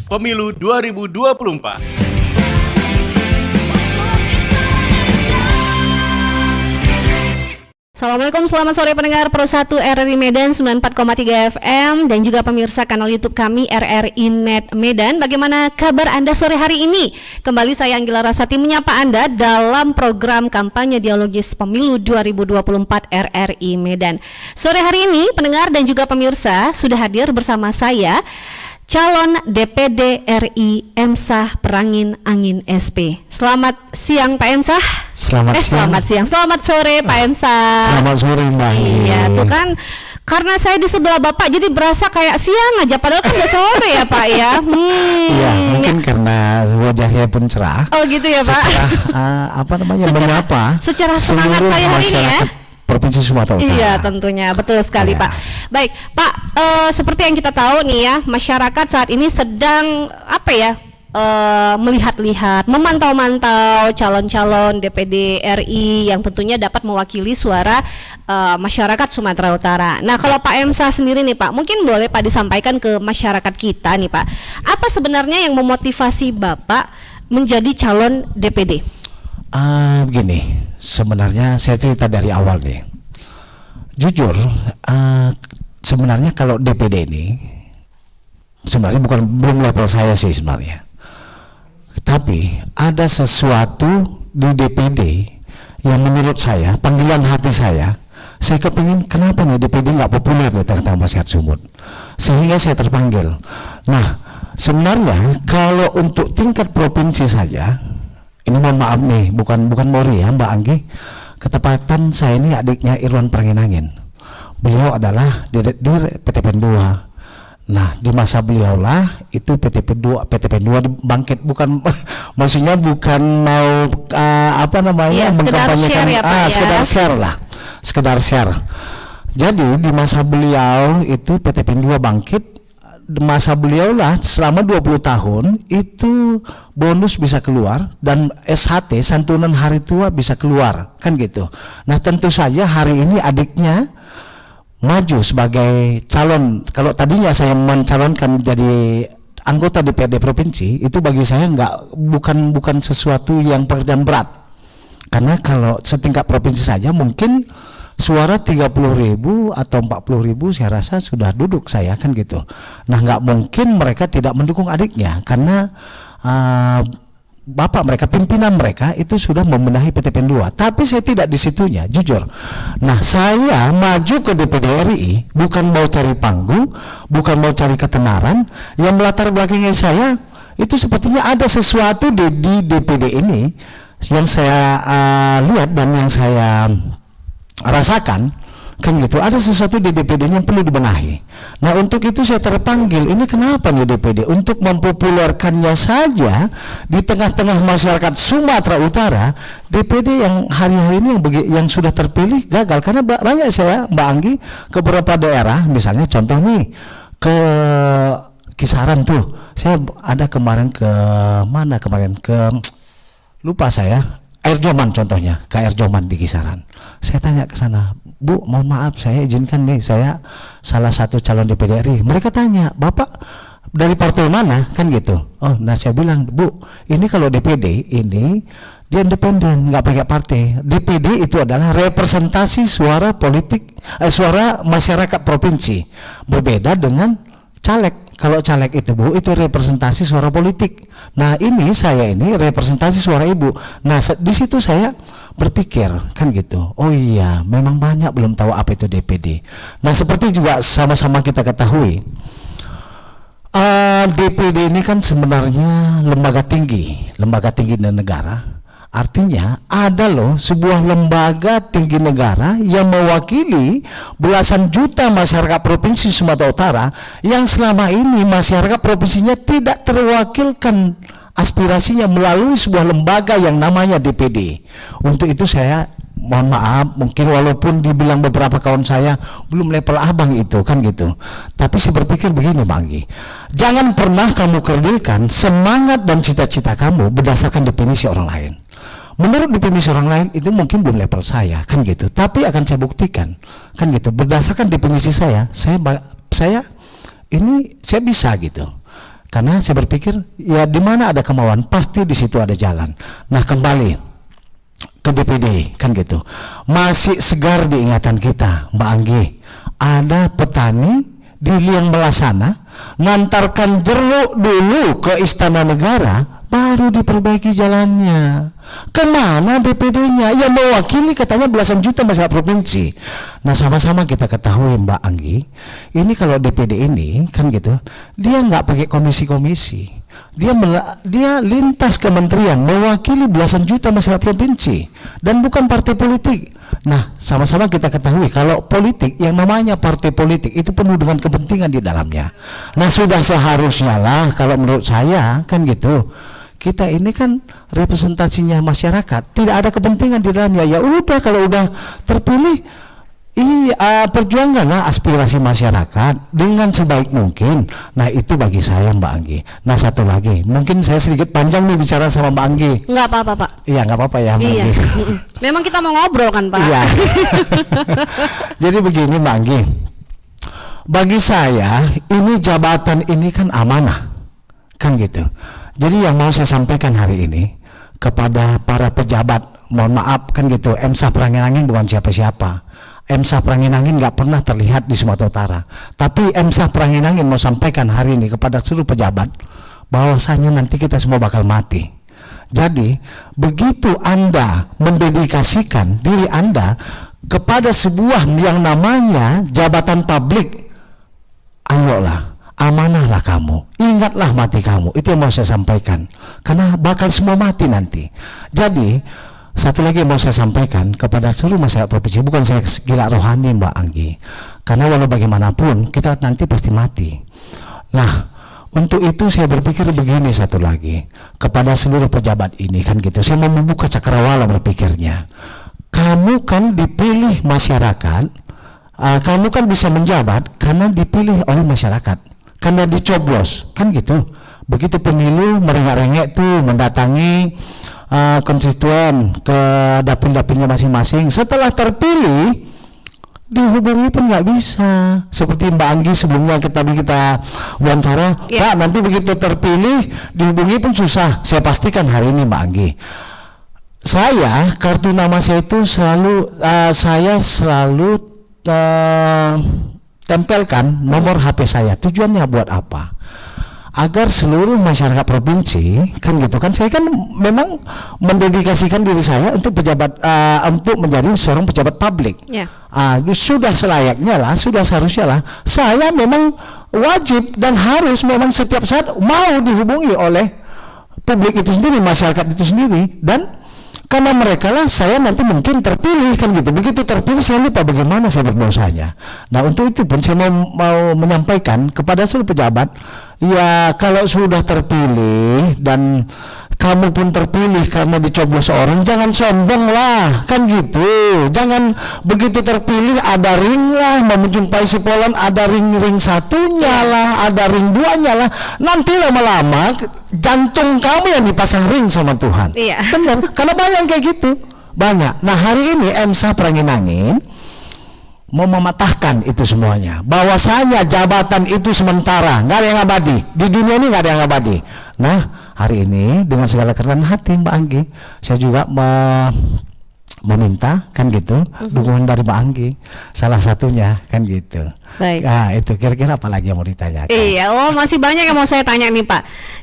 Pemilu 2024. Assalamualaikum, selamat sore pendengar Pro 1 RRI Medan 94,3 FM dan juga pemirsa kanal YouTube kami RRI Net Medan. Bagaimana kabar Anda sore hari ini? Kembali saya Anggila Rasati menyapa Anda dalam program kampanye dialogis Pemilu 2024 RRI Medan. Sore hari ini pendengar dan juga pemirsa sudah hadir bersama saya calon DPD RI Emsah Perangin Angin SP. Selamat siang Pak Emsah. Selamat siang. Selamat sore Pak Emsah. Selamat sore Mbak. Iya, tuh kan karena saya di sebelah Bapak jadi berasa kayak siang aja padahal kan udah sore ya Pak ya. Iya, mungkin karena wajah saya pun cerah. Oh gitu ya Pak. Menyapa secara semangat saya hari ini ya. Provinsi Sumatera Utara. Iya, tentunya betul sekali ya. Pak. Baik, Pak, seperti yang kita tahu nih ya, masyarakat saat ini sedang melihat-lihat, memantau-mantau calon-calon DPD RI yang tentunya dapat mewakili suara masyarakat Sumatera Utara. Nah, kalau Pak Emsah sendiri nih Pak, mungkin boleh Pak disampaikan ke masyarakat kita nih Pak, apa sebenarnya yang memotivasi Bapak menjadi calon DPD? Begini, sebenarnya saya cerita dari awal nih. Jujur, sebenarnya kalau DPD ini sebenarnya belum level saya sih sebenarnya. Tapi ada sesuatu di DPD yang menurut saya, panggilan hati saya kepingin kenapa nih DPD nggak populer di tengah masyarakat Sumut, sehingga saya terpanggil. Nah, sebenarnya kalau untuk tingkat provinsi saja, ini mohon maaf nih, bukan Mori ya Mbak Anggi, ketepatan saya ini adiknya Irwan Perangin Angin. Beliau adalah direktur PTPN 2. Nah, di masa beliau lah itu PTPN 2 bangkit, bukan maksudnya bukan mau mengkampanyekan sekedar share. Jadi di masa beliau itu PTPN 2 bangkit. Masa beliau lah selama 20 tahun itu bonus bisa keluar dan SHT santunan hari tua bisa keluar, kan gitu. Nah, tentu saja hari ini adiknya maju sebagai calon. Kalau tadinya saya mencalonkan jadi anggota DPRD provinsi, itu bagi saya bukan sesuatu yang pekerjaan berat. Karena kalau setingkat provinsi saja mungkin suara 30.000 atau 40.000 saya rasa sudah duduk saya, kan gitu. Nah, nggak mungkin mereka tidak mendukung adiknya karena bapak mereka, pimpinan mereka itu sudah membenahi PTPN 2. Tapi saya tidak di situnya, jujur. Nah, saya maju ke DPD RI bukan mau cari panggung, bukan mau cari ketenaran. Yang melatar belakangi saya itu sepertinya ada sesuatu di DPD ini yang saya lihat dan yang saya rasakan, kan gitu. Ada sesuatu di DPD yang perlu dibenahi. Nah, untuk itu saya terpanggil. Ini kenapa nih DPD? Untuk mempopulerkannya saja di tengah-tengah masyarakat Sumatera Utara, DPD yang hari-hari ini yang sudah terpilih gagal karena banyak saya Mbak Anggi ke beberapa daerah, misalnya contoh nih ke Kisaran tuh. Saya ada kemarin ke lupa saya. Air Joman contohnya, ke Air Joman di Kisaran. Saya tanya ke sana, Bu, mohon maaf saya izinkan nih, saya salah satu calon DPD RI. Mereka tanya, Bapak dari partai mana, kan gitu. Oh, nah saya bilang, Bu, ini kalau DPD ini dia independen, nggak pakai partai. DPD itu adalah representasi suara politik, suara masyarakat provinsi. Berbeda dengan caleg. Kalau caleg itu Bu, itu representasi suara politik. Nah, saya ini representasi suara Ibu. Nah, di situ saya berpikir, kan gitu. Oh iya, memang banyak belum tahu apa itu DPD. Nah, seperti juga sama-sama kita ketahui, DPD ini kan sebenarnya lembaga tinggi dan negara. Artinya ada loh sebuah lembaga tinggi negara yang mewakili belasan juta masyarakat provinsi Sumatera Utara yang selama ini masyarakat provinsinya tidak terwakilkan aspirasinya melalui sebuah lembaga yang namanya DPD. Untuk itu saya mohon maaf, mungkin walaupun dibilang beberapa kawan saya belum level abang itu, kan gitu. Tapi saya berpikir begini Bang Gi, jangan pernah kamu kerdilkan semangat dan cita-cita kamu berdasarkan definisi orang lain. Menurut definisi orang lain itu mungkin belum level saya, kan gitu. Tapi akan saya buktikan, kan gitu. Berdasarkan definisi saya ini saya bisa gitu. Karena saya berpikir ya di mana ada kemauan pasti di situ ada jalan. Nah, kembali ke DPD kan gitu. Masih segar di ingatan kita, Mbak Anggi. Ada petani di Liang Melasana ngantarkan jeruk dulu ke Istana Negara, baru diperbaiki jalannya. Kemana DPD-nya? Yang mewakili katanya belasan juta masyarakat provinsi. Nah, sama-sama kita ketahui Mbak Anggi, ini kalau DPD ini kan gitu, dia nggak pakai komisi-komisi. Dia lintas kementerian mewakili belasan juta masyarakat provinsi dan bukan partai politik. Nah, sama-sama kita ketahui kalau politik yang namanya partai politik itu penuh dengan kepentingan di dalamnya. Nah, sudah seharusnya lah kalau menurut saya kan gitu. Kita ini kan representasinya masyarakat, tidak ada kepentingan di dalamnya. Ya udah, kalau udah terpilih, perjuangkanlah aspirasi masyarakat dengan sebaik mungkin. Nah, itu bagi saya Mbak Anggi. Nah, satu lagi, mungkin saya sedikit panjang nih bicara sama Mbak Anggi. Nggak apa-apa, Pak. Iya, nggak apa-apa ya Mbak Anggi. Memang kita mau ngobrol kan, Pak. Iya. Jadi begini Mbak Anggi, bagi saya ini jabatan ini kan amanah, kan gitu. Jadi yang mau saya sampaikan hari ini kepada para pejabat, mohon maaf kan gitu, Emsah Peranginangin bukan siapa-siapa. Emsah Peranginangin nggak pernah terlihat di Sumatera Utara. Tapi Emsah Peranginangin mau sampaikan hari ini kepada seluruh pejabat bahwasanya nanti kita semua bakal mati. Jadi begitu Anda mendedikasikan diri Anda kepada sebuah yang namanya jabatan publik, ayolah, amanahlah kamu, ingatlah mati kamu. Itu yang mau saya sampaikan, karena bakal semua mati nanti. Jadi satu lagi yang mau saya sampaikan kepada seluruh masyarakat provinsi, bukan saya gila rohani Mbak Anggi, karena walau bagaimanapun kita nanti pasti mati. Nah, untuk itu saya berpikir begini, satu lagi kepada seluruh pejabat ini kan gitu, saya mau membuka cakrawala berpikirnya. Kamu kan dipilih masyarakat, kamu kan bisa menjabat karena dipilih oleh masyarakat, karena dicoblos kan gitu. Begitu pemilu merengek-rengek tuh mendatangi konstituen ke dapil-dapilnya masing-masing. Setelah terpilih dihubungi pun nggak bisa. Seperti Mbak Anggi sebelumnya tadi kita wawancara, Pak, nanti begitu terpilih dihubungi pun susah. Saya pastikan hari ini Mbak Anggi, saya kartu nama saya itu selalu saya selalu tempelkan nomor HP saya. Tujuannya buat apa? Agar seluruh masyarakat provinsi kan gitu kan, saya kan memang mendedikasikan diri saya untuk pejabat, untuk menjadi seorang pejabat publik. Sudah selayaknya lah, sudah seharusnya lah, saya memang wajib dan harus memang setiap saat mau dihubungi oleh publik itu sendiri, masyarakat itu sendiri. Dan karena mereka lah saya nanti mungkin terpilih kan gitu. Begitu terpilih saya lupa bagaimana saya berdosanya. Nah, untuk itu pun saya mau menyampaikan kepada seluruh pejabat, ya kalau sudah terpilih dan kamu pun terpilih karena dicoblos seorang, jangan sombong lah kan gitu. Jangan begitu terpilih ada ring lah, mau menjumpai si Polan ada ring satunya lah, ada ring duanya lah. Nanti lama-lama jantung kamu yang dipasang ring sama Tuhan. Benar, karena banyak kayak gitu, banyak. Nah, hari ini Emsah Peranginangin mau mematahkan itu semuanya, bahwasanya jabatan itu sementara, nggak ada yang abadi di dunia ini, nggak ada yang abadi. Nah, hari ini dengan segala kerendahan hati Mbak Anggi, saya juga meminta kan gitu dukungan dari Mbak Anggi, salah satunya kan gitu. Baik. Nah, itu kira-kira apa lagi yang mau ditanyakan? Iya, masih banyak yang mau saya tanya nih Pak.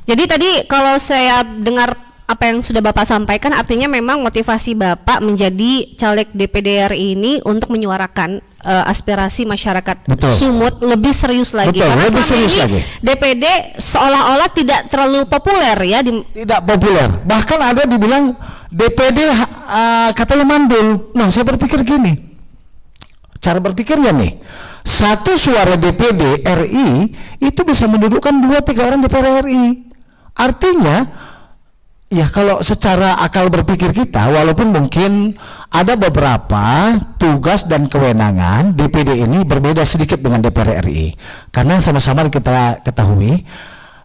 Jadi tadi kalau saya dengar apa yang sudah Bapak sampaikan, artinya memang motivasi Bapak menjadi caleg DPD RI ini untuk menyuarakan aspirasi masyarakat Sumut lebih serius lagi. Betul, karena lebih serius lagi. DPD seolah-olah tidak terlalu populer ya. Tidak populer, bahkan ada dibilang DPD katanya mandul. Nah, saya berpikir gini, cara berpikirnya nih, satu suara DPD RI itu bisa mendudukkan 2-3 orang DPR RI. Artinya ya kalau secara akal berpikir kita, walaupun mungkin ada beberapa tugas dan kewenangan DPD ini berbeda sedikit dengan DPR RI, karena sama-sama kita ketahui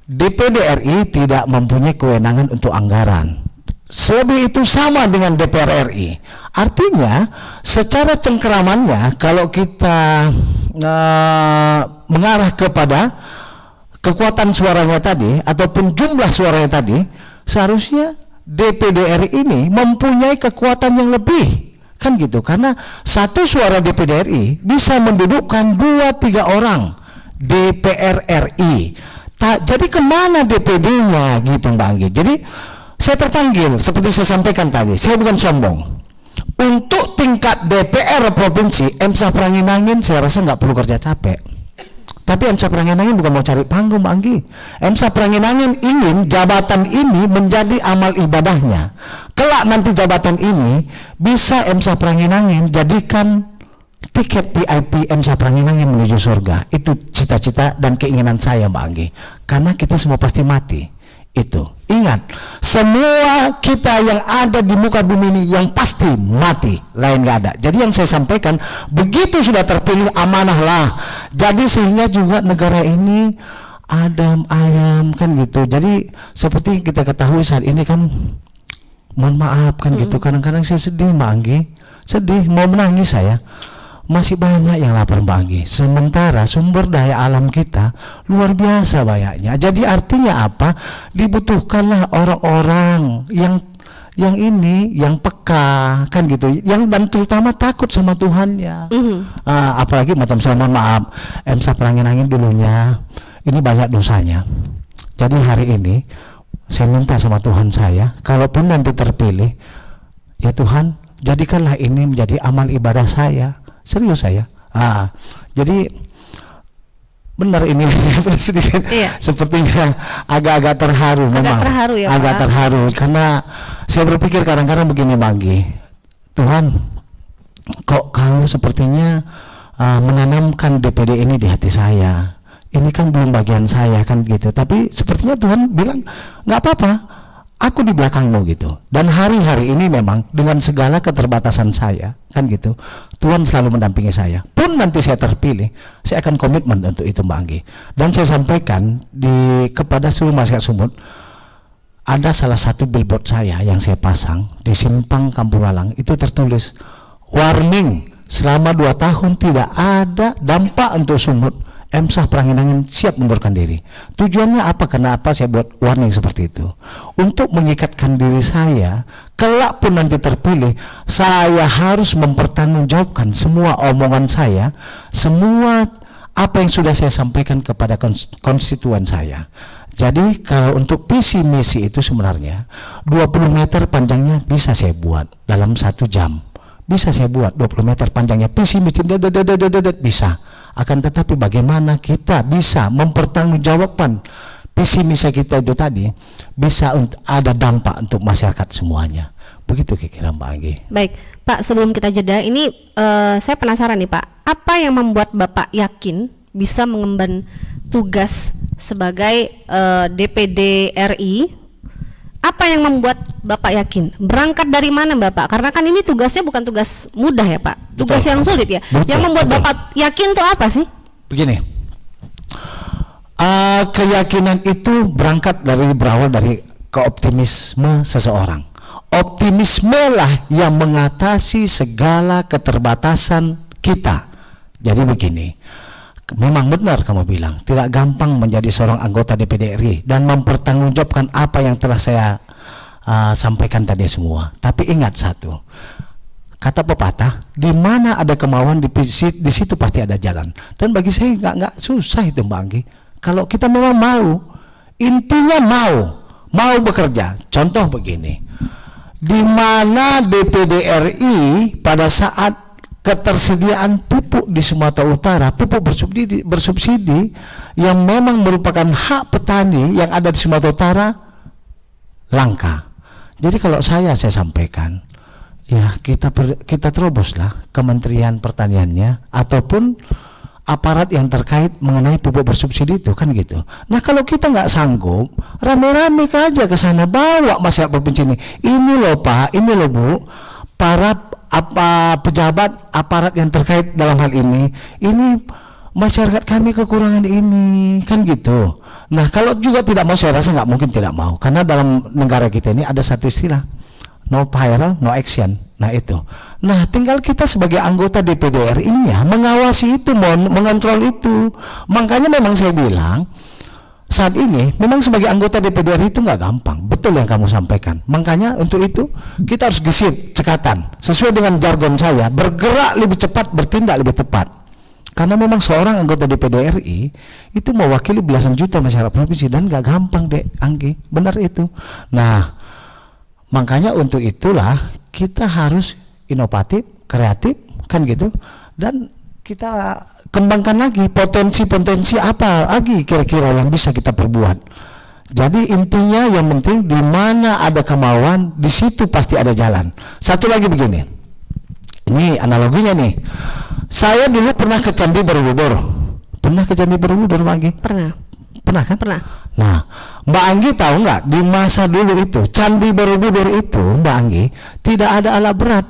DPD RI tidak mempunyai kewenangan untuk anggaran. Selebih itu sama dengan DPR RI. Artinya secara cengkeramannya kalau kita mengarah kepada kekuatan suaranya tadi ataupun jumlah suaranya tadi, seharusnya DPD RI ini mempunyai kekuatan yang lebih, kan gitu, karena satu suara DPD RI bisa mendudukkan 2-3 orang DPR RI. Jadi kemana DPD-nya gitu Mbak Anggi? Jadi saya terpanggil, seperti saya sampaikan tadi, saya bukan sombong. Untuk tingkat DPR provinsi, MSA Pranginangin saya rasa nggak perlu kerja capek. Tapi MSA Pranginangin bukan mau cari panggung Mbak Anggi. MSA Pranginangin ingin jabatan ini menjadi amal ibadahnya. Kelak nanti jabatan ini bisa MSA Pranginangin jadikan tiket VIP MSA Pranginangin menuju surga. Itu cita-cita dan keinginan saya Mbak Anggi. Karena kita semua pasti mati. Itu ingat, semua kita yang ada di muka bumi ini yang pasti mati, lain gak ada. Jadi yang saya sampaikan, begitu sudah terpilih amanahlah. Jadi sehingga juga negara ini adem ayam kan gitu. Jadi seperti kita ketahui saat ini kan, mohon maaf kan gitu, kadang-kadang saya sedih Mbak Anggi, sedih, mau menangis saya. Masih banyak yang lapar Mbak Anggi. Sementara sumber daya alam kita luar biasa banyaknya. Jadi artinya apa? Dibutuhkanlah orang-orang yang ini, yang peka kan gitu, yang dan terutama takut sama Tuhannya. Apalagi macam saya, mohon maaf, MSA Pranginangin dulunya ini banyak dosanya. Jadi hari ini saya minta sama Tuhan saya, kalaupun nanti terpilih, ya Tuhan, jadikanlah ini menjadi amal ibadah saya. Serius saya. Jadi benar ini sedikit sepertinya agak-agak terharu memang. Terharu ya, agak Pak? Terharu karena saya berpikir kadang-kadang begini Manggi, Tuhan, kok kau sepertinya menanamkan DPD ini di hati saya. Ini kan belum bagian saya kan gitu. Tapi sepertinya Tuhan bilang nggak apa-apa, aku di belakangmu gitu. Dan hari-hari ini memang dengan segala keterbatasan saya kan gitu, Tuhan selalu mendampingi saya. Pun nanti saya terpilih, saya akan komitmen untuk itu Mbak Anggi. Dan saya sampaikan kepada seluruh masyarakat Sumut, ada salah satu billboard saya yang saya pasang di Simpang Kampung Lalang, itu tertulis warning, selama 2 tahun tidak ada dampak untuk Sumut. MSA Pranginangin siap mundurkan diri. Tujuannya apa? Kenapa saya buat warning seperti itu? Untuk mengikatkan diri saya, kelak pun nanti terpilih, saya harus mempertanggungjawabkan semua omongan saya, semua apa yang sudah saya sampaikan kepada konstituen saya. Jadi kalau untuk visi misi itu sebenarnya 20 meter panjangnya bisa saya buat dalam 1 jam. Bisa saya buat 20 meter panjangnya visi misi bisa. Akan tetapi bagaimana kita bisa mempertanggungjawabkan visi misi kita itu tadi bisa ada dampak untuk masyarakat semuanya. Begitu kira-kira Mbak Anggi. Baik Pak, sebelum kita jeda ini saya penasaran nih Pak, apa yang membuat Bapak yakin bisa mengemban tugas sebagai DPD RI? Apa yang membuat Bapak yakin? Berangkat dari mana Bapak? Karena kan ini tugasnya bukan tugas mudah ya Pak, tugas yang sulit ya. Yang membuat Bapak yakin itu apa sih? Begini, keyakinan itu berawal dari keoptimisme seseorang. Optimisme lah yang mengatasi segala keterbatasan kita. Jadi begini, memang benar kamu bilang, tidak gampang menjadi seorang anggota DPD RI dan mempertanggungjawabkan apa yang telah saya sampaikan tadi semua. Tapi ingat satu, kata pepatah, di mana ada kemauan di situ pasti ada jalan. Dan bagi saya nggak susah itu Mbak Anggi. Kalau kita memang mau, intinya mau bekerja. Contoh begini, di mana DPD RI pada saat ketersediaan pupuk di Sumatera Utara, pupuk bersubsidi yang memang merupakan hak petani yang ada di Sumatera Utara, langka. Jadi kalau saya sampaikan, ya kita teroboslah Kementerian Pertaniannya ataupun aparat yang terkait mengenai pupuk bersubsidi itu kan gitu. Nah kalau kita nggak sanggup, rame-rame aja ke sana, bawa masyarakat provinsi ini loh Pak, ini loh Bu, para pejabat aparat yang terkait dalam hal ini masyarakat kami kekurangan ini kan gitu. Nah kalau juga tidak mau, saya rasa nggak mungkin tidak mau, karena dalam negara kita ini ada satu istilah, no viral no action. Nah itu, nah tinggal kita sebagai anggota DPD RI-nya mengawasi itu, mengontrol itu. Makanya memang saya bilang saat ini memang sebagai anggota DPD RI itu nggak gampang, betul yang kamu sampaikan. Makanya untuk itu kita harus gesit cekatan, sesuai dengan jargon saya, bergerak lebih cepat, bertindak lebih tepat. Karena memang seorang anggota DPD RI itu mewakili belasan juta masyarakat provinsi dan nggak gampang deh, Anggi, benar itu. Nah, makanya untuk itulah kita harus inovatif, kreatif, kan gitu, dan kita kembangkan lagi potensi-potensi apa lagi kira-kira yang bisa kita perbuat. Jadi intinya yang penting di mana ada kemauan, di situ pasti ada jalan. Satu lagi begini, ini analoginya nih, saya dulu pernah ke Candi Borobudur. Pernah ke Candi Borobudur, Mbak Anggi? Pernah kan? Pernah. Nah, Mbak Anggi tahu nggak di masa dulu itu Candi Borobudur itu, Mbak Anggi, tidak ada alat berat,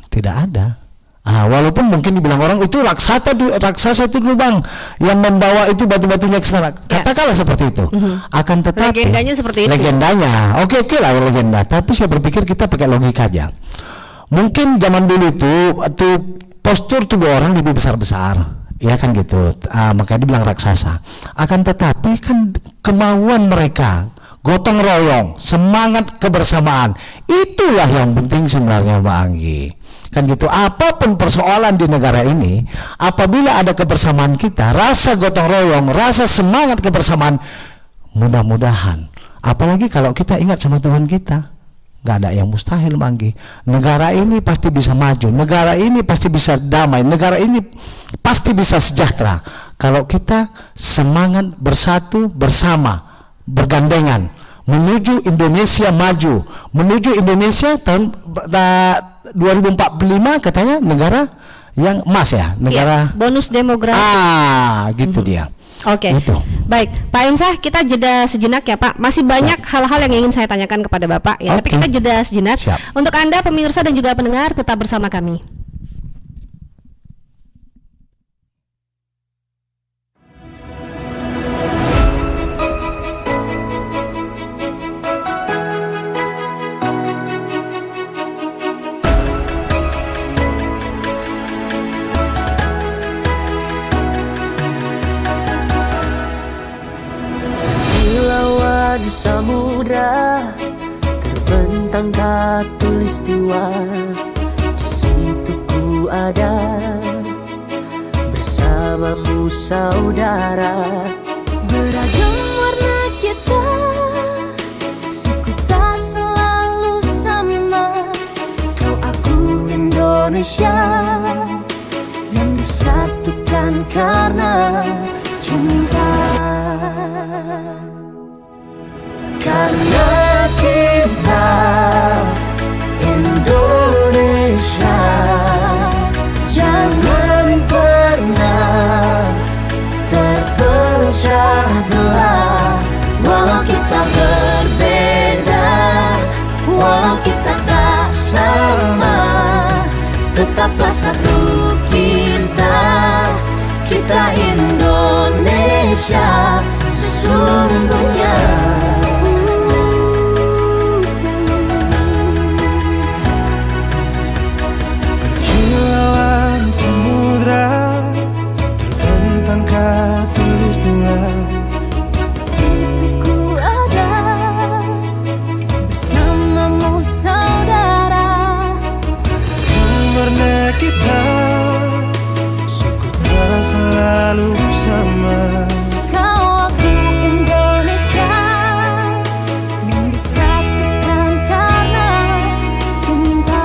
tidak ada. Walaupun mungkin dibilang orang itu raksasa itu dulu bang yang membawa itu batu-batunya ke sana, katakanlah seperti itu. Akan tetapi legendanya seperti itu. Legendanya, oke lah legenda. Tapi saya berpikir kita pakai logika aja. Mungkin zaman dulu itu postur tubuh orang lebih besar-besar, ya kan gitu. Makanya dibilang raksasa. Akan tetapi kan kemauan mereka, gotong royong, semangat kebersamaan, itulah yang penting sebenarnya, Mbak Anggi. Kan gitu, apapun persoalan di negara ini, apabila ada kebersamaan kita, rasa gotong royong, rasa semangat kebersamaan, mudah-mudahan, apalagi kalau kita ingat sama Tuhan kita, nggak ada yang mustahil, Manggi. Negara ini pasti bisa maju, negara ini pasti bisa damai, negara ini pasti bisa sejahtera kalau kita semangat bersatu bersama, bergandengan menuju Indonesia maju, menuju Indonesia tahun 2045 katanya negara yang emas ya, negara bonus demografi. Gitu dia. Oke. Gitu. Baik, Pak Imsah, kita jeda sejenak ya, Pak. Masih banyak hal-hal yang ingin saya tanyakan kepada Bapak ya, tapi kita jeda sejenak. Siap. Untuk Anda pemirsa dan juga pendengar, tetap bersama kami. Di samudra terbentang khatulistiwa, di situ ku ada bersamamu saudara. Beragam warna kita, suku tak selalu sama. Kau aku Indonesia yang disatukan karena cinta. Karena kita Indonesia, jangan pernah terpecah belah. Walau kita berbeda, walau kita tak sama, tetaplah satu kita, kita Indonesia sesungguhnya. Kita suku tak selalu sama. Kau aku Indonesia yang disatukan karena cinta.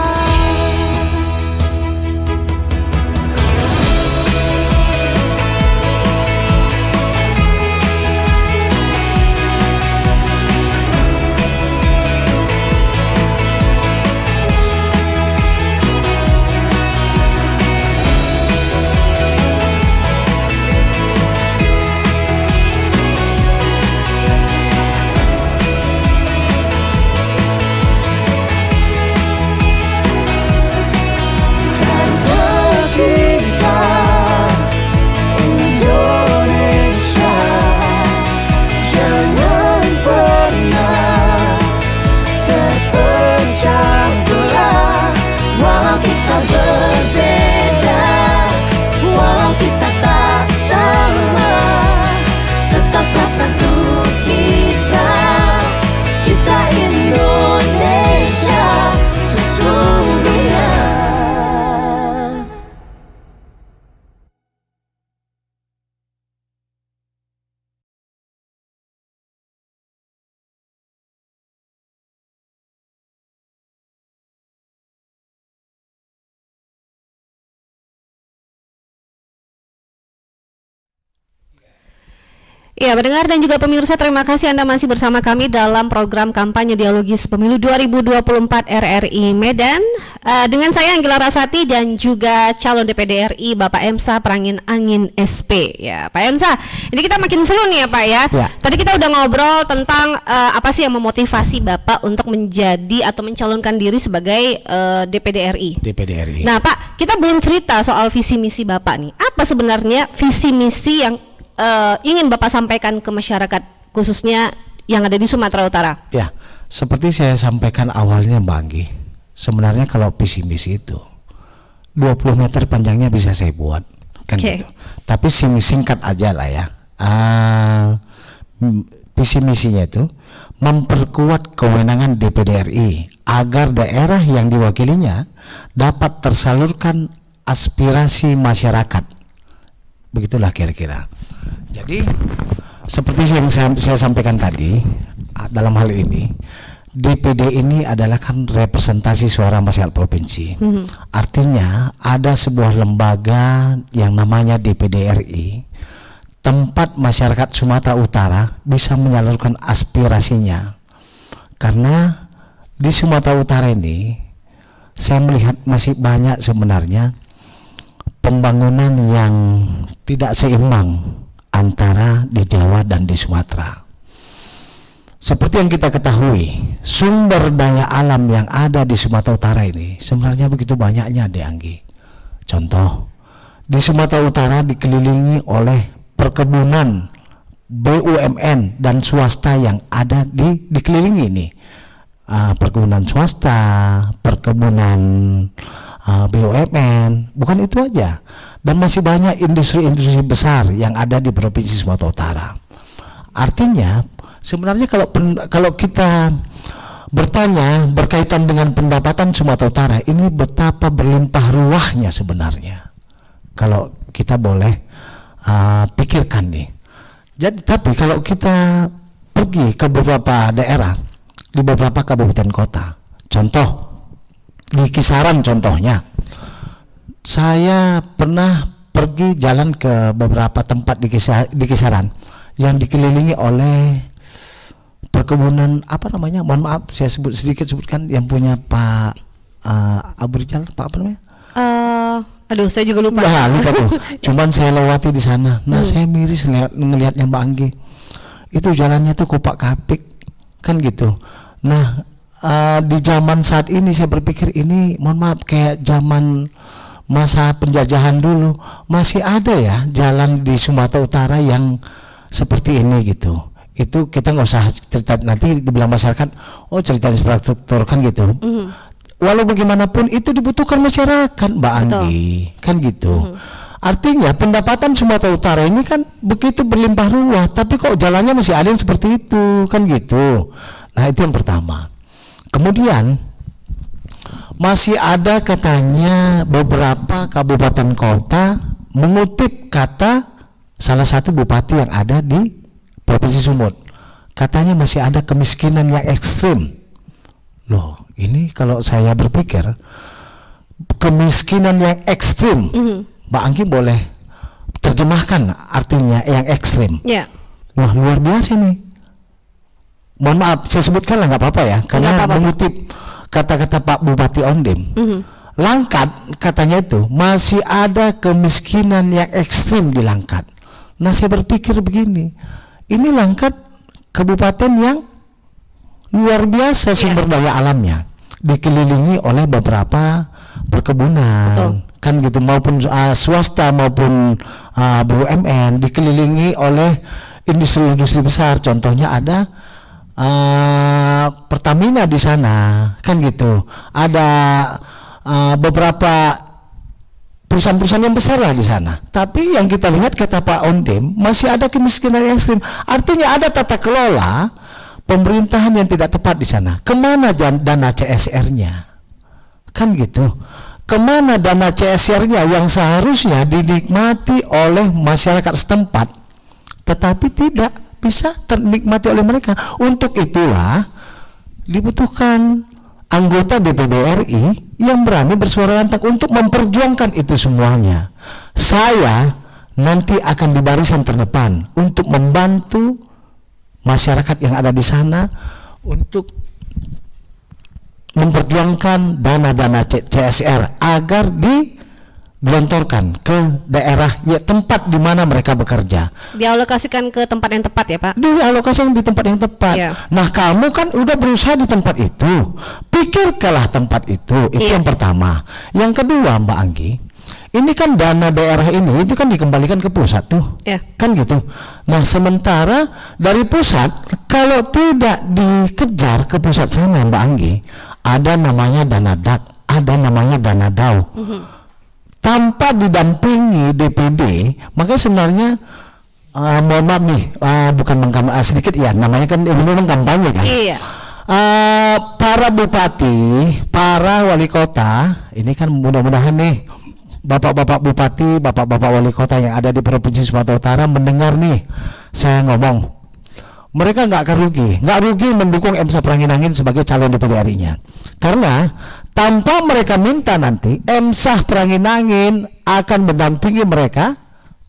Ya, pendengar dan juga pemirsa, terima kasih Anda masih bersama kami dalam program kampanye dialogis pemilu 2024 RRI Medan dengan saya Anggila Rasati dan juga calon DPD RI Bapak Emsa Perangin Angin SP. Ya, Pak Emsa, ini kita makin seru nih ya Pak ya. Tadi kita udah ngobrol tentang apa sih yang memotivasi Bapak untuk menjadi atau mencalonkan diri sebagai DPD RI. DPD RI. Nah Pak, kita belum cerita soal visi misi Bapak nih. Apa sebenarnya visi misi yang ingin Bapak sampaikan ke masyarakat khususnya yang ada di Sumatera Utara? Ya, seperti saya sampaikan awalnya Mbak Anggi, sebenarnya kalau visi misi itu 20 meter panjangnya bisa saya buat kan gitu. Tapi singkat aja lah ya. Visi misinya itu memperkuat kewenangan DPD RI agar daerah yang diwakilinya dapat tersalurkan aspirasi masyarakat. Begitulah kira-kira. Jadi seperti yang saya sampaikan tadi, dalam hal ini DPD ini adalah kan representasi suara masyarakat provinsi. Artinya ada sebuah lembaga yang namanya DPD RI, tempat masyarakat Sumatera Utara bisa menyalurkan aspirasinya. Karena di Sumatera Utara ini saya melihat masih banyak sebenarnya pembangunan yang tidak seimbang antara di Jawa dan di Sumatera. Seperti yang kita ketahui, sumber daya alam yang ada di Sumatera Utara ini sebenarnya begitu banyaknya, Anggi. Contoh, di Sumatera Utara dikelilingi oleh perkebunan BUMN dan swasta yang ada dikelilingi ini. Perkebunan swasta, perkebunan BUMN, bukan itu aja, dan masih banyak industri-industri besar yang ada di Provinsi Sumatera Utara. Artinya sebenarnya kalau kita bertanya berkaitan dengan pendapatan Sumatera Utara ini betapa berlimpah ruahnya sebenarnya, kalau kita boleh pikirkan nih. Jadi tapi kalau kita pergi ke beberapa daerah di beberapa kabupaten kota, contoh di Kisaran contohnya, saya pernah pergi jalan ke beberapa tempat di Kisaran yang dikelilingi oleh perkebunan apa namanya, mohon maaf saya sebutkan yang punya Pak Abu Rizal, Pak apa namanya? Aduh saya juga lupa. Lupa tuh. Cuman saya lewati di sana. Nah saya miris ngelihatnya Mbak Anggi. Itu jalannya tuh kopak kapik kan gitu. Nah di zaman saat ini saya berpikir ini mohon maaf kayak zaman masa penjajahan dulu, masih ada ya jalan di Sumatera Utara yang seperti ini gitu. Itu kita nggak usah cerita, nanti dibilang masyarakat oh cerita infrastruktur kan gitu. Walau bagaimanapun itu dibutuhkan masyarakat Mbak Anggi kan gitu. Artinya pendapatan Sumatera Utara ini kan begitu berlimpah ruah, tapi kok jalannya masih ada yang seperti itu kan gitu. Nah itu yang pertama. Kemudian masih ada katanya beberapa kabupaten kota mengutip kata salah satu bupati yang ada di Provinsi Sumut, katanya masih ada kemiskinan yang ekstrim. Loh, ini kalau saya berpikir kemiskinan yang ekstrim, Mbak Anggi boleh terjemahkan artinya yang ekstrim. Wah luar biasa nih. Mohon maaf saya sebutkan lah, nggak apa-apa ya, karena mengutip kata-kata Pak Bupati Ondem. Langkat katanya itu masih ada kemiskinan yang ekstrim di Langkat. Nah saya berpikir begini, ini Langkat kabupaten yang luar biasa sumber daya alamnya, dikelilingi oleh beberapa perkebunan kan gitu, maupun swasta maupun BUMN, dikelilingi oleh industri-industri besar. Contohnya ada Pertamina di sana kan gitu, ada beberapa perusahaan-perusahaan yang besar lah di sana. Tapi yang kita lihat kata Pak Ondem masih ada kemiskinan yang ekstrim. Artinya ada tata kelola pemerintahan yang tidak tepat di sana. Kemana dana CSR-nya? Kan gitu. Kemana dana CSR-nya yang seharusnya dinikmati oleh masyarakat setempat, tetapi tidak bisa ternikmati oleh mereka. Untuk itulah dibutuhkan anggota DPD RI yang berani bersuara lantang untuk memperjuangkan itu semuanya. Saya nanti akan di barisan terdepan untuk membantu masyarakat yang ada di sana untuk memperjuangkan dana-dana CSR agar digelontorkan ke daerah ya tempat di mana mereka bekerja. Dialokasikan ke tempat yang tepat ya Pak? Dialokasikan di tempat yang tepat. Iya. Nah, kamu kan udah berusaha di tempat itu, pikirkanlah tempat itu. Itu Iya. yang pertama. Yang kedua, Mbak Anggi, ini kan dana daerah ini itu kan dikembalikan ke pusat tuh. Iya. Kan gitu. Nah, sementara dari pusat kalau tidak dikejar ke pusat sana, Mbak Anggi, ada namanya dana DAK, ada namanya dana DAU. Tanpa didampingi DPD, maka sebenarnya mohon maaf nih, bukan sedikit ya, namanya kan ini memang kampanye kan. Iya. Para bupati, para wali kota, ini kan mudah-mudahan nih bapak-bapak bupati, bapak-bapak wali kota yang ada di Provinsi Sumatera Utara mendengar nih saya ngomong, mereka nggak rugi mendukung M. Saprangin sebagai calon DPD RI-nya, karena tanpa mereka minta nanti M. Saprangin akan mendampingi mereka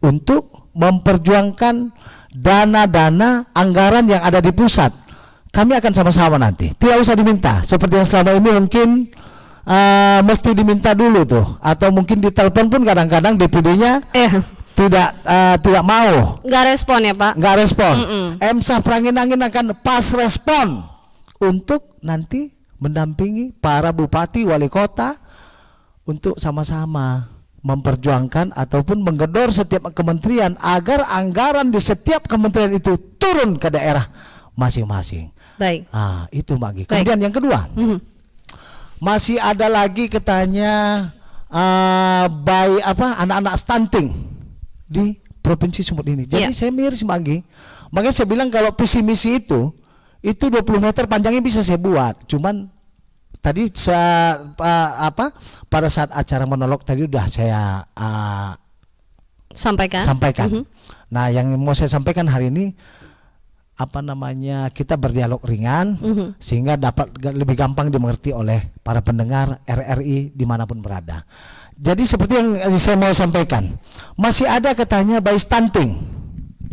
untuk memperjuangkan dana-dana anggaran yang ada di pusat. Kami akan sama-sama nanti, tidak usah diminta seperti yang selama ini mungkin mesti diminta dulu tuh, atau mungkin ditelepon pun kadang-kadang DPD-nya tidak mau, Nggak respon ya Pak? nggak respon. M. Saprangin akan pas respon untuk nanti mendampingi para bupati wali kota untuk sama-sama memperjuangkan ataupun menggedor setiap kementerian agar anggaran di setiap kementerian itu turun ke daerah masing-masing. Baik. Itu Mbak Anggi. Kemudian yang kedua, masih ada lagi katanya anak-anak stunting di Provinsi Sumut ini. Jadi saya miris Mbak Anggi. Makanya saya bilang kalau visi misi itu 20 meter panjangnya bisa saya buat. Cuman tadi pada saat acara monolog tadi udah saya sampaikan. Nah, yang mau saya sampaikan hari ini kita berdialog ringan sehingga dapat lebih gampang dimengerti oleh para pendengar RRI dimanapun berada. Jadi seperti yang saya mau sampaikan, masih ada katanya bayi stunting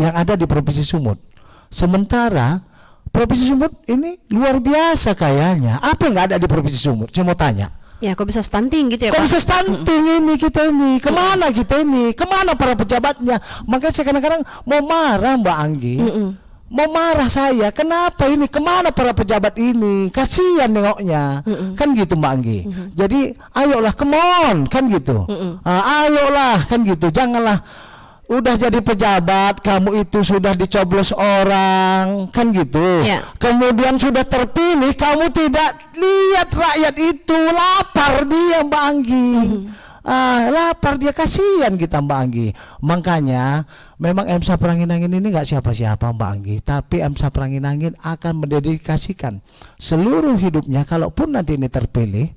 yang ada di Provinsi Sumut. Sementara Provinsi Sumut ini luar biasa kayaknya. Apa yang nggak ada di Provinsi Sumut? Saya mau tanya. Ya, kok bisa stunting gitu ya Pak? Kok bisa stunting ini kita ini? Kemana kita ini? Kemana para pejabatnya? Makanya saya kadang-kadang mau marah Mbak Anggi. Mau marah saya, kenapa ini, kemana para pejabat ini, kasihan nengoknya, kan gitu Mbak Anggi. Jadi ayolah, come on, kan gitu. Ayolah, kan gitu. Janganlah udah jadi pejabat kamu itu sudah dicoblos orang, kan gitu. Kemudian sudah terpilih, kamu tidak lihat rakyat itu lapar dia Mbak Anggi. Lapar dia, kasihan kita Mbak Anggi. Makanya memang M. Saprangin ini nggak siapa-siapa Mbak Anggi, tapi M. Saprangin akan mendedikasikan seluruh hidupnya. Kalaupun nanti ini terpilih,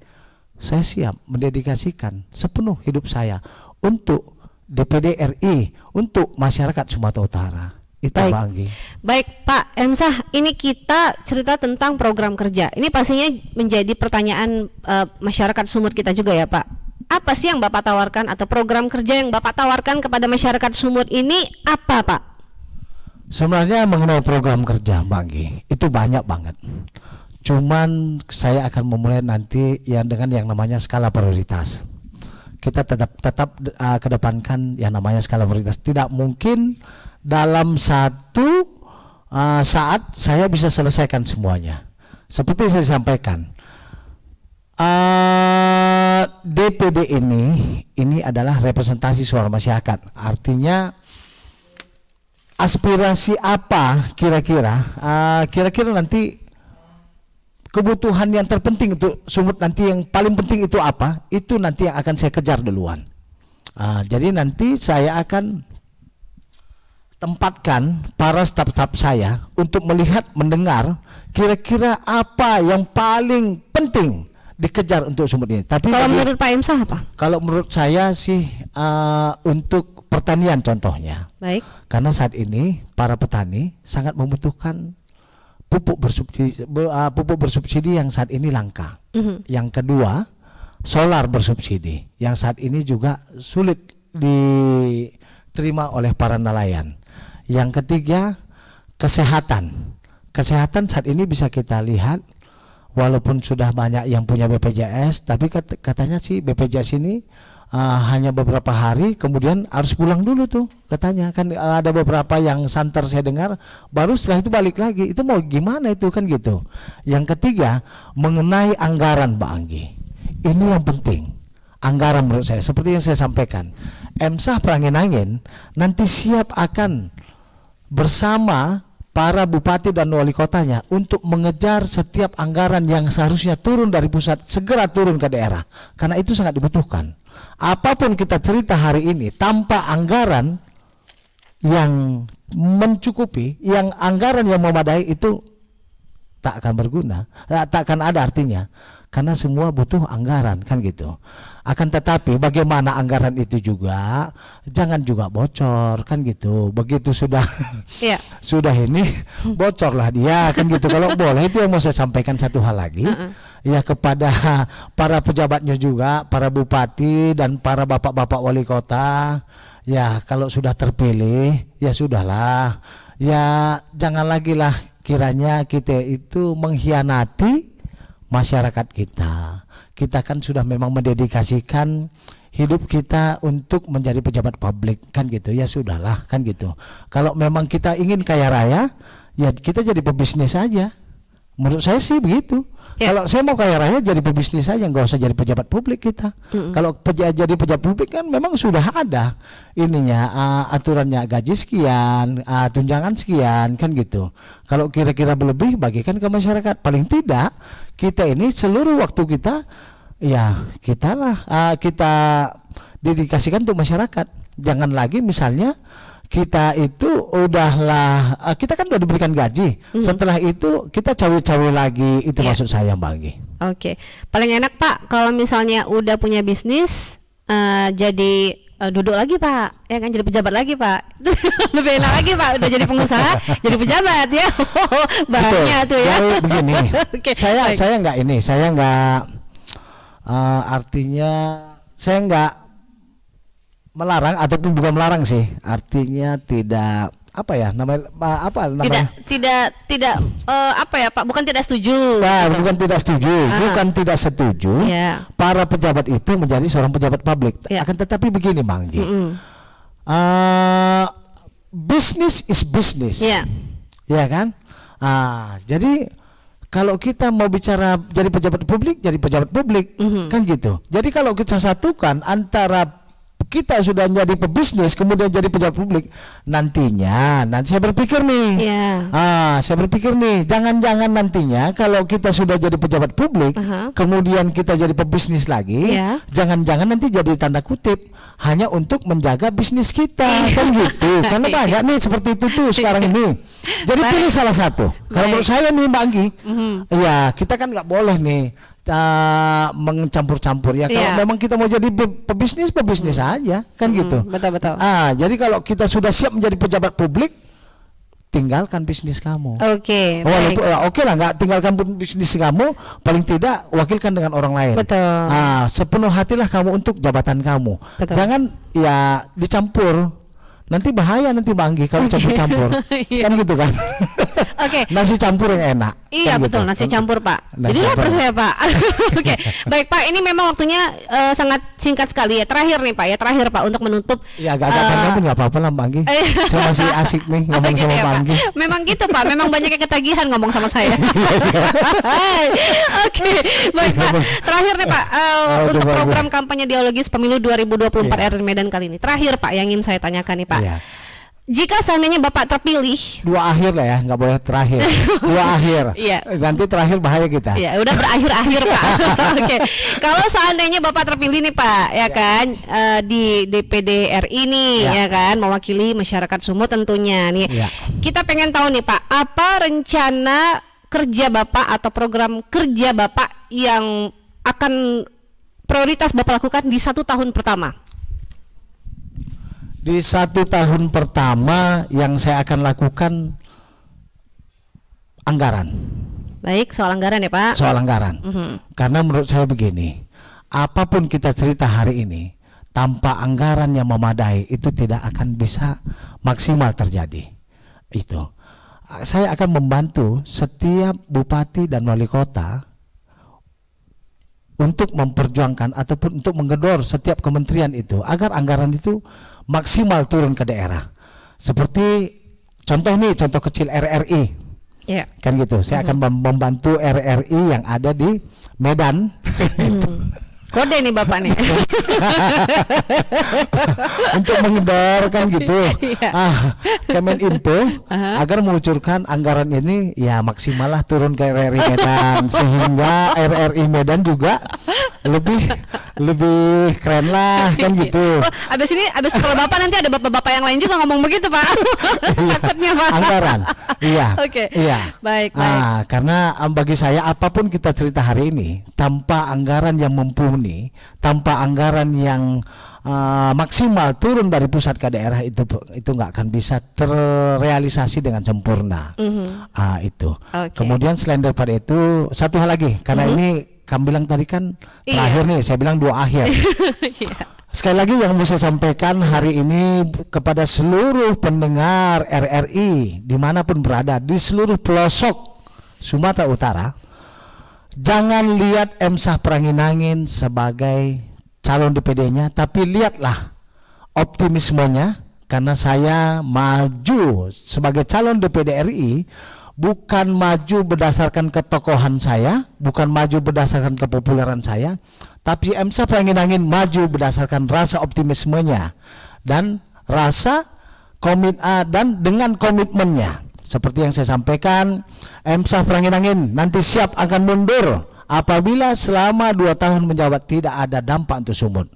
saya siap mendedikasikan sepenuh hidup saya untuk DPD RI, untuk masyarakat Sumatera Utara. Itu Baik. Mbak Anggi. Baik Pak Emsah, ini kita cerita tentang program kerja. Ini pastinya menjadi pertanyaan masyarakat Sumut kita juga ya Pak. Apa sih yang Bapak tawarkan atau program kerja yang Bapak tawarkan kepada masyarakat Sumut ini apa Pak? Sebenarnya mengenai program kerja Mbak Anggi itu banyak banget. Cuman saya akan memulai nanti dengan yang namanya skala prioritas. Kita tetap kedepankan yang namanya skala prioritas. Tidak mungkin dalam satu saat saya bisa selesaikan semuanya. Seperti saya sampaikan, DPD ini adalah representasi suara masyarakat. Artinya aspirasi apa kira-kira nanti kebutuhan yang terpenting untuk Sumut nanti, yang paling penting itu apa? Itu nanti yang akan saya kejar duluan. Jadi nanti saya akan tempatkan para staf-staf saya untuk melihat, mendengar kira-kira apa yang paling penting dikejar untuk Sumut ini. Tapi kalau menurut Pak Emsah apa? Kalau menurut saya sih untuk pertanian contohnya. Baik. Karena saat ini para petani sangat membutuhkan pupuk bersubsidi yang saat ini langka. Yang kedua, solar bersubsidi yang saat ini juga sulit diterima oleh para nelayan. Yang ketiga, kesehatan. Kesehatan saat ini bisa kita lihat, walaupun sudah banyak yang punya BPJS, tapi katanya sih BPJS ini hanya beberapa hari, kemudian harus pulang dulu tuh katanya kan. Ada beberapa yang santer saya dengar, baru setelah itu balik lagi. Itu mau gimana itu kan gitu. Yang ketiga, mengenai anggaran, Mbak Anggi, ini yang penting. Anggaran menurut saya seperti yang saya sampaikan, Emsah Perangin-Angin nanti siap akan bersama para bupati dan wali kotanya untuk mengejar setiap anggaran yang seharusnya turun dari pusat segera turun ke daerah, karena itu sangat dibutuhkan. Apapun kita cerita hari ini tanpa anggaran yang mencukupi, yang anggaran yang memadai, itu tak akan berguna, tak akan ada artinya, karena semua butuh anggaran kan gitu. Akan tetapi bagaimana anggaran itu juga jangan juga bocor kan gitu. Begitu sudah sudah ini bocorlah dia kan gitu. Kalau boleh, itu yang mau saya sampaikan satu hal lagi ya kepada para pejabatnya juga, para bupati dan para bapak-bapak wali kota. Ya kalau sudah terpilih ya sudahlah, ya jangan lagi lah kiranya kita itu mengkhianati masyarakat kita. Kita kan sudah memang mendedikasikan hidup kita untuk menjadi pejabat publik kan gitu. Ya sudahlah kan gitu. Kalau memang kita ingin kaya raya, ya kita jadi pebisnis saja. Menurut saya sih begitu. Kalau saya mau kaya raya, jadi pebisnis saja, nggak usah jadi pejabat publik kita. Kalau jadi pejabat publik kan memang sudah ada ininya, aturannya gaji sekian, tunjangan sekian kan gitu. Kalau kira-kira berlebih, bagikan ke masyarakat. Paling tidak kita ini seluruh waktu kita ya kita dedikasikan untuk masyarakat. Jangan lagi misalnya kita itu udahlah, kita kan udah diberikan gaji, setelah itu kita cawe-cawe lagi, itu maksud saya Mbak Anggi. Oke, paling enak Pak kalau misalnya udah punya bisnis, jadi duduk lagi Pak, ya kan, jadi pejabat lagi Pak. Lebih enak lagi Pak, udah jadi pengusaha jadi pejabat ya. Banyak tuh ya. Jadi begini, saya nggak ini, saya nggak artinya saya nggak melarang, ataupun bukan melarang sih, artinya tidak apa ya namanya, tidak apa ya Pak, bukan tidak setuju. Nah, gitu. Bukan tidak setuju para pejabat itu menjadi seorang pejabat publik. Akan tetapi begini Manggi, business is business, ya kan. Jadi kalau kita mau bicara jadi pejabat publik kan gitu. Jadi kalau kita satukan antara kita sudah jadi pebisnis kemudian jadi pejabat publik, nanti saya berpikir nih, jangan-jangan nantinya kalau kita sudah jadi pejabat publik kemudian kita jadi pebisnis lagi, jangan-jangan nanti jadi tanda kutip hanya untuk menjaga bisnis kita kan gitu. Karena banyak nih seperti itu tuh sekarang ini. Jadi pilih salah satu. Kalau menurut saya nih Mbak Anggi, ya kita kan nggak boleh nih mencampur-campur ya. Kalau memang kita mau jadi pebisnis aja kan gitu. Betul. Jadi kalau kita sudah siap menjadi pejabat publik, tinggalkan bisnis kamu. Oke lah, nggak tinggalkan bisnis kamu, paling tidak wakilkan dengan orang lain. Betul. Sepenuh hatilah kamu untuk jabatan kamu. Betul. Jangan ya dicampur. Nanti bahaya nanti Mbak Anggi kalau campur-campur. Kan gitu kan. Nasi campur yang enak. Iya kan betul gitu. Nasi campur Pak. Jadi lapar saya Pak. Oke. Baik Pak, ini memang waktunya sangat singkat sekali ya. Terakhir nih Pak ya, terakhir Pak untuk menutup. Ya agak-agak pun nggak apa-apa lah Mbak Anggi. Saya masih asik nih ngomong sama Mbak Anggi. Memang gitu Pak, memang banyak yang ketagihan ngomong sama saya. Oke, baik Pak. Terakhir nih Pak, untuk program kampanye dialogis pemilu 2024 RRI Medan kali ini. Terakhir Pak, yang ingin saya tanyakan nih Pak. Jika seandainya Bapak terpilih, 2 akhir lah ya, nggak boleh terakhir. 2 akhir. Nanti terakhir bahaya kita. Iya, udah berakhir-akhir Pak. Oke. Kalau seandainya Bapak terpilih nih Pak, ya kan, di DPD RI nih, ya kan, mewakili masyarakat Sumut tentunya nih. Kita pengen tahu nih Pak, apa rencana kerja Bapak atau program kerja Bapak yang akan prioritas Bapak lakukan di 1 tahun pertama? Di 1 tahun pertama yang saya akan lakukan anggaran. Baik, soal anggaran ya Pak. Soal anggaran. Karena menurut saya begini, apapun kita cerita hari ini, tanpa anggaran yang memadai itu tidak akan bisa maksimal terjadi. Itu. Saya akan membantu setiap bupati dan wali kota untuk memperjuangkan ataupun untuk menggedor setiap kementerian itu agar anggaran itu maksimal turun ke daerah. Seperti contoh kecil RRI. Ya. Kan gitu. Saya akan membantu RRI yang ada di Medan. Kode nih Bapak nih. Untuk menggedor kan gitu. Kemeninfo agar mengucurkan anggaran ini ya maksimal lah turun ke RRI Medan sehingga RRI Medan juga lebih keren lah kan gitu. Abis kalau Bapak nanti ada bapak-bapak yang lain juga ngomong begitu Pak. Takutnya Pak. Anggaran. Iya. Oke. Iya. Baik. Karena bagi saya apapun kita cerita hari ini tanpa anggaran yang mumpuni, tanpa anggaran yang maksimal turun dari pusat ke daerah itu nggak akan bisa terrealisasi dengan sempurna. Itu. Okay. Kemudian selain daripada itu satu hal lagi karena ini kamu bilang tadi kan terakhir nih, saya bilang 2 akhir. Sekali lagi yang mau saya sampaikan hari ini kepada seluruh pendengar RRI dimanapun berada di seluruh pelosok Sumatera Utara, jangan lihat Emsah Pranginangin sebagai calon DPD-nya, tapi lihatlah optimismenya karena saya maju sebagai calon DPD RI bukan maju berdasarkan ketokohan saya, bukan maju berdasarkan kepopuleran saya, tapi Emsah Pranginangin maju berdasarkan rasa optimismenya dan rasa dan dengan komitmennya. Seperti yang saya sampaikan, Emsah Pranginangin nanti siap akan mundur apabila selama 2 tahun menjabat tidak ada dampak untuk Sumut.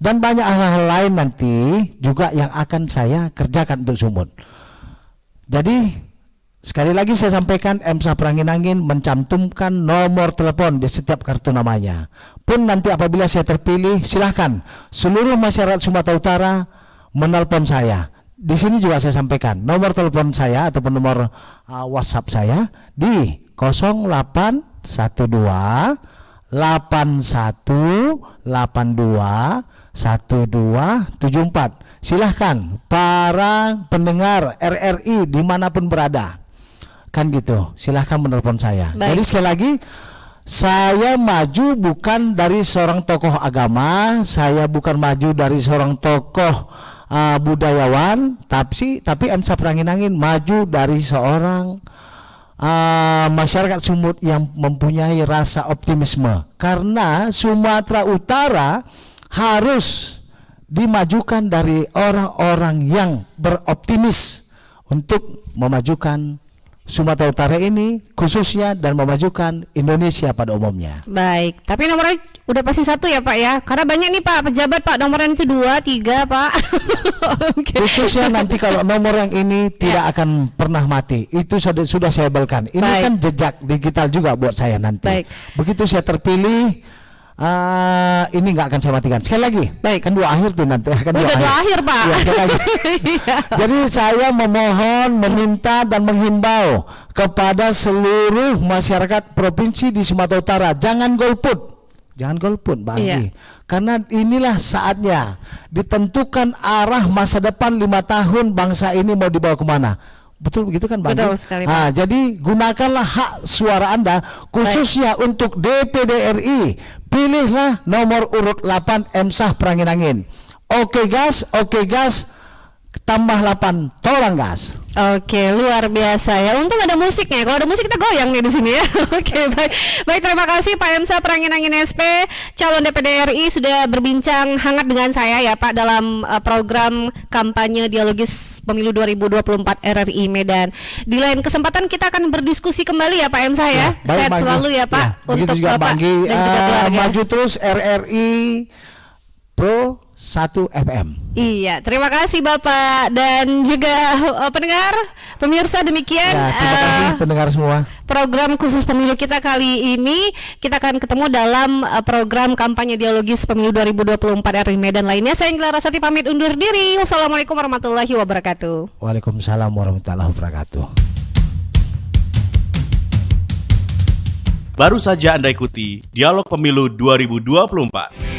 Dan banyak hal-hal lain nanti juga yang akan saya kerjakan untuk Sumut. Jadi sekali lagi saya sampaikan, Emsah Pranginangin mencantumkan nomor telepon di setiap kartu namanya. Pun nanti apabila saya terpilih, silahkan seluruh masyarakat Sumatera Utara menelpon saya. Di sini juga saya sampaikan nomor telepon saya ataupun nomor WhatsApp saya di 0812 8182 1274. Silahkan para pendengar RRI dimanapun berada. Kan gitu, silahkan menelpon saya. Baik. Jadi sekali lagi, saya maju bukan dari seorang tokoh agama, saya bukan maju dari seorang tokoh budayawan, tapi Emsah Pranginangin maju dari seorang masyarakat Sumut yang mempunyai rasa optimisme. Karena Sumatera Utara harus dimajukan dari orang-orang yang beroptimis untuk memajukan Sumatera Utara ini khususnya dan memajukan Indonesia pada umumnya. Baik, tapi nomornya udah pasti 1 ya Pak ya, karena banyak nih Pak pejabat Pak nomornya itu 2, 3 Pak. Okay. Khususnya nanti kalau nomor yang ini tidak akan pernah mati, itu sudah saya belkan. Ini Baik. kan jejak digital juga buat saya nanti. Baik. Begitu saya terpilih, ini nggak akan saya matikan. Sekali lagi, Baik. kan 2 akhir tuh nanti. Kan Udah 2 akhir Pak. Ya, sekali lagi. Jadi saya memohon, meminta dan menghimbau kepada seluruh masyarakat provinsi di Sumatera Utara, jangan golput, Bang Andi. Karena inilah saatnya ditentukan arah masa depan 5 tahun bangsa ini mau dibawa kemana. Betul begitu kan Bang? Betul sekali Pak. Jadi gunakanlah hak suara Anda khususnya untuk DPD RI. Pilihlah nomor urut 8 Emsah Pranginangin. Oke gas, tambah 8, tolong gas. Oke, luar biasa ya. Untung ada musiknya. Kalau ada musik kita goyang nih di sini ya. Oke, baik, terima kasih Pak Emsah Pranginangin SP, calon DPD RI sudah berbincang hangat dengan saya ya Pak dalam program kampanye dialogis Pemilu 2024 RRI Medan. Di lain kesempatan kita akan berdiskusi kembali ya Pak Emsah ya. Baik, Sehat selalu ya Pak. Begitu juga Bapak Banggi, dan juga keluarga. maju terus RRI Pro 1 FM. Iya, terima kasih Bapak dan juga pendengar, pemirsa, demikian Ya, terima kasih pendengar semua. program khusus pemilu kita kali ini. Kita akan ketemu dalam program kampanye dialogis Pemilu 2024 RRI Medan lainnya. Saya Anggila Rasati pamit undur diri. Wassalamualaikum warahmatullahi wabarakatuh. Waalaikumsalam warahmatullahi wabarakatuh. Baru saja Anda ikuti Dialog Pemilu 2024.